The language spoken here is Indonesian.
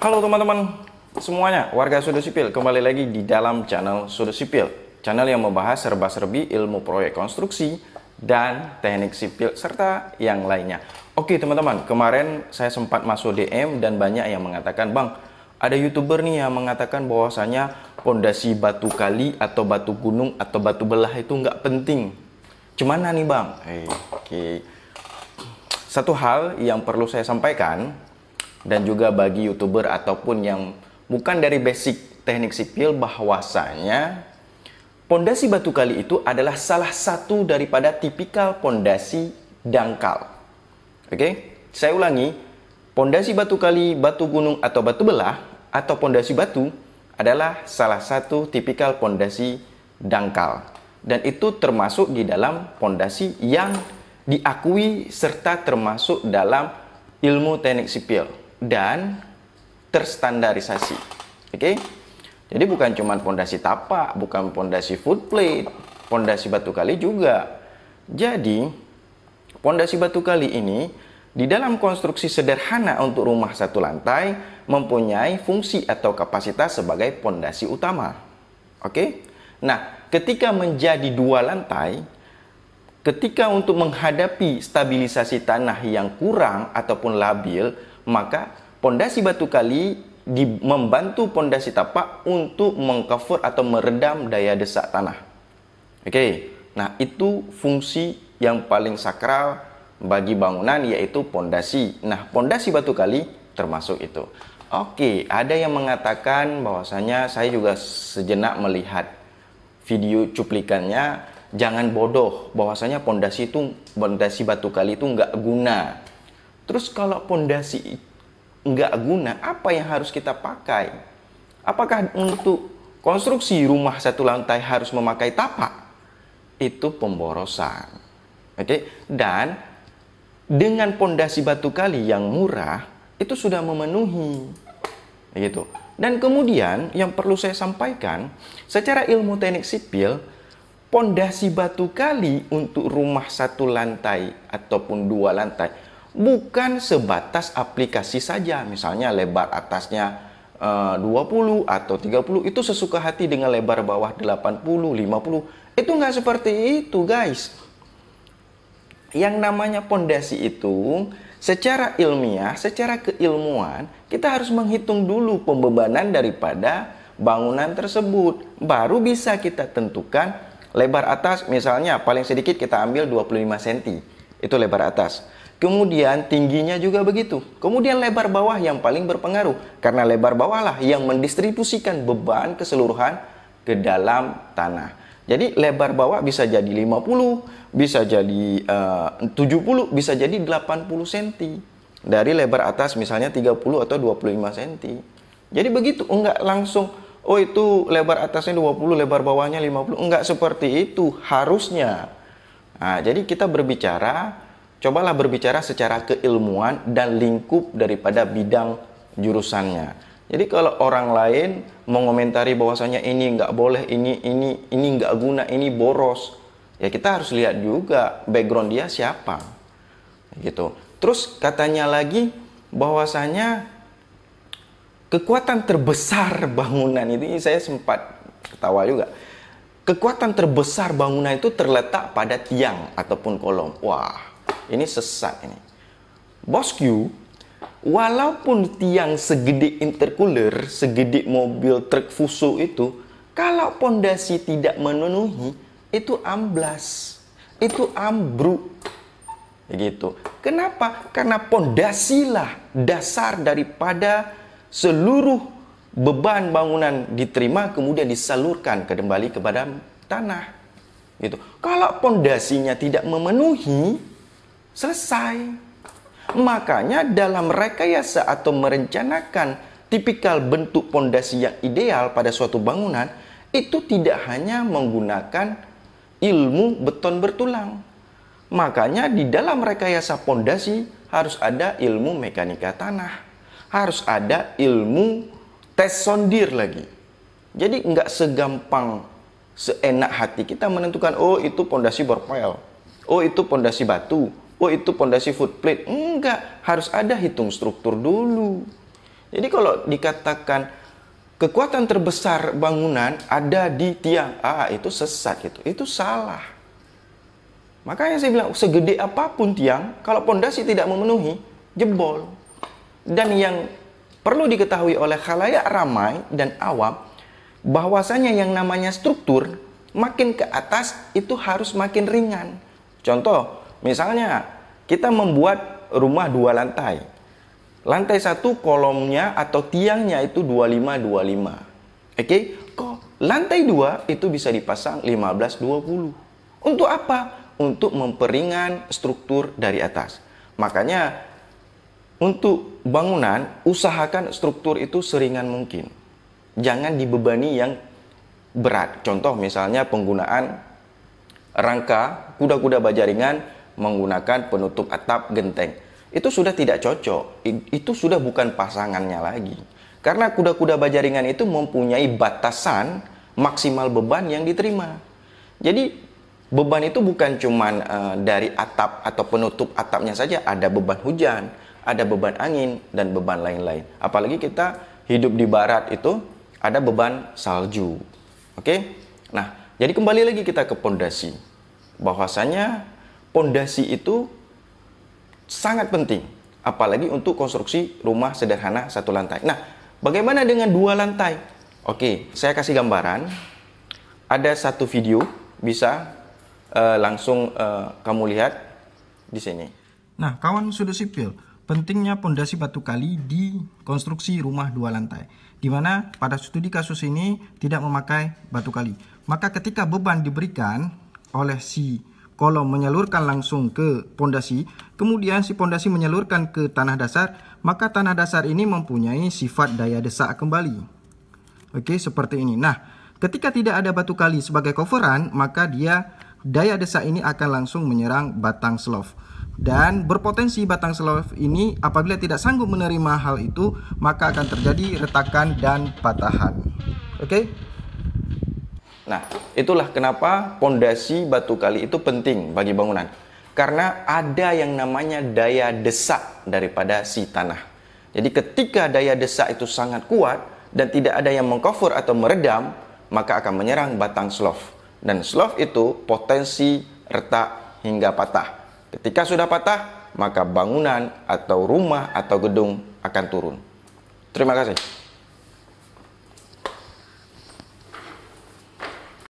Halo teman-teman semuanya, warga Sudut Sipil, kembali lagi di dalam channel Sudut Sipil, channel yang membahas serba-serbi ilmu proyek konstruksi dan teknik sipil serta yang lainnya. Oke teman-teman, kemarin saya sempat masuk DM dan banyak yang mengatakan, "Bang, ada YouTuber nih yang mengatakan bahwasanya pondasi batu kali atau batu gunung atau batu belah itu nggak penting. Gimana nih Bang?" Oke. Satu hal yang perlu saya sampaikan, dan juga bagi YouTuber ataupun yang bukan dari basic teknik sipil, bahwasanya pondasi batu kali itu adalah salah satu daripada tipikal pondasi dangkal. Oke, saya ulangi, pondasi batu kali, batu gunung atau batu belah atau pondasi batu adalah salah satu tipikal pondasi dangkal, dan itu termasuk di dalam pondasi yang diakui serta termasuk dalam ilmu teknik sipil dan terstandarisasi. Oke, jadi bukan cuma pondasi tapak, bukan pondasi footplate, pondasi batu kali juga. Jadi pondasi batu kali ini di dalam konstruksi sederhana untuk rumah satu lantai mempunyai fungsi atau kapasitas sebagai pondasi utama. Oke, nah ketika menjadi dua lantai, ketika untuk menghadapi stabilisasi tanah yang kurang ataupun labil, maka pondasi batu kali membantu pondasi tapak untuk mengcover atau meredam daya desak tanah. Oke, nah itu fungsi yang paling sakral bagi bangunan, yaitu pondasi. Nah, pondasi batu kali termasuk itu. Oke, ada yang mengatakan bahwasanya, saya juga sejenak melihat video cuplikannya, jangan bodoh bahwasanya pondasi batu kali itu nggak guna. Terus kalau pondasi nggak guna, apa yang harus kita pakai? Apakah untuk konstruksi rumah satu lantai harus memakai tapak? Itu pemborosan. Oke, dan dengan pondasi batu kali yang murah itu sudah memenuhi, gitu. Dan kemudian yang perlu saya sampaikan, secara ilmu teknik sipil, pondasi batu kali untuk rumah satu lantai ataupun dua lantai bukan sebatas aplikasi saja. Misalnya lebar atasnya 20 atau 30, itu sesuka hati dengan lebar bawah 80, 50. Itu nggak seperti itu guys. Yang namanya pondasi itu secara ilmiah, secara keilmuan, kita harus menghitung dulu pembebanan daripada bangunan tersebut. Baru bisa kita tentukan lebar atas, misalnya paling sedikit kita ambil 25 cm. Itu lebar atas. Kemudian tingginya juga begitu. Kemudian lebar bawah yang paling berpengaruh, karena lebar bawah lah yang mendistribusikan beban keseluruhan ke dalam tanah. Jadi lebar bawah bisa jadi 50, bisa jadi 70, bisa jadi 80 cm. Dari lebar atas misalnya 30 atau 25 cm. Jadi begitu, enggak langsung, oh itu lebar atasnya 20, lebar bawahnya 50. Enggak seperti itu harusnya. Nah, jadi kita cobalah berbicara secara keilmuan dan lingkup daripada bidang jurusannya. Jadi kalau orang lain mengomentari bahwasanya ini nggak boleh, ini nggak guna, ini boros, ya kita harus lihat juga background dia siapa, gitu. Terus katanya lagi bahwasanya kekuatan terbesar bangunan ini, saya sempat ketawa juga. Kekuatan terbesar bangunan itu terletak pada tiang ataupun kolom. Wah, ini sesat ini. Bosku, walaupun tiang segede intercooler, segede mobil truk Fuso itu, kalau pondasi tidak memenuhi, itu amblas, itu ambruk. Begitu. Kenapa? Karena pondasilah dasar daripada seluruh beban bangunan diterima kemudian disalurkan kembali kepada tanah. Gitu. Kalau pondasinya tidak memenuhi, selesai. Makanya dalam rekayasa atau merencanakan tipikal bentuk pondasi yang ideal pada suatu bangunan, itu tidak hanya menggunakan ilmu beton bertulang. Makanya di dalam rekayasa pondasi harus ada ilmu mekanika tanah, harus ada ilmu tes sondir lagi. Jadi nggak segampang, seenak hati kita menentukan, oh itu pondasi borpel, oh itu pondasi batu, oh itu pondasi footplate. Enggak, harus ada hitung struktur dulu. Jadi kalau dikatakan kekuatan terbesar bangunan ada di tiang, itu sesat gitu. Itu salah. Makanya saya bilang segede apapun tiang, kalau pondasi tidak memenuhi, jebol. Dan yang perlu diketahui oleh khalayak ramai dan awam, bahwasanya yang namanya struktur makin ke atas itu harus makin ringan. Contoh, misalnya kita membuat rumah 2 lantai. Lantai 1 kolomnya atau tiangnya itu 25-25. Oke? Kok lantai 2 itu bisa dipasang 15-20. Untuk apa? Untuk memperingan struktur dari atas. Makanya untuk bangunan usahakan struktur itu seringan mungkin. Jangan dibebani yang berat. Contoh misalnya penggunaan rangka kuda-kuda baja ringan menggunakan penutup atap genteng. Itu sudah tidak cocok. Itu sudah bukan pasangannya lagi. Karena kuda-kuda baja ringan itu mempunyai batasan maksimal beban yang diterima. Jadi beban itu bukan cuma dari atap atau penutup atapnya saja. Ada beban hujan, ada beban angin, dan beban lain-lain. Apalagi kita hidup di barat itu ada beban salju. Oke? Nah, jadi kembali lagi kita ke pondasi. Bahwasanya pondasi itu sangat penting, apalagi untuk konstruksi rumah sederhana 1 lantai. Nah, bagaimana dengan 2 lantai? Oke, saya kasih gambaran. Ada satu video, bisa langsung kamu lihat di sini. Nah, kawan sudut sipil, pentingnya pondasi batu kali di konstruksi rumah 2 lantai, di mana pada studi kasus ini tidak memakai batu kali. Maka ketika beban diberikan oleh si kolom menyalurkan langsung ke pondasi, kemudian si pondasi menyalurkan ke tanah dasar, maka tanah dasar ini mempunyai sifat daya desak kembali. Oke, seperti ini. Nah, ketika tidak ada batu kali sebagai coveran, maka dia daya desak ini akan langsung menyerang batang slof. Dan berpotensi batang slof ini apabila tidak sanggup menerima hal itu, maka akan terjadi retakan dan patahan. Oke? Nah, itulah kenapa pondasi batu kali itu penting bagi bangunan. Karena ada yang namanya daya desak daripada si tanah. Jadi ketika daya desak itu sangat kuat dan tidak ada yang mengcover atau meredam, maka akan menyerang batang slof. Dan slof itu potensi retak hingga patah. Ketika sudah patah, maka bangunan atau rumah atau gedung akan turun. Terima kasih.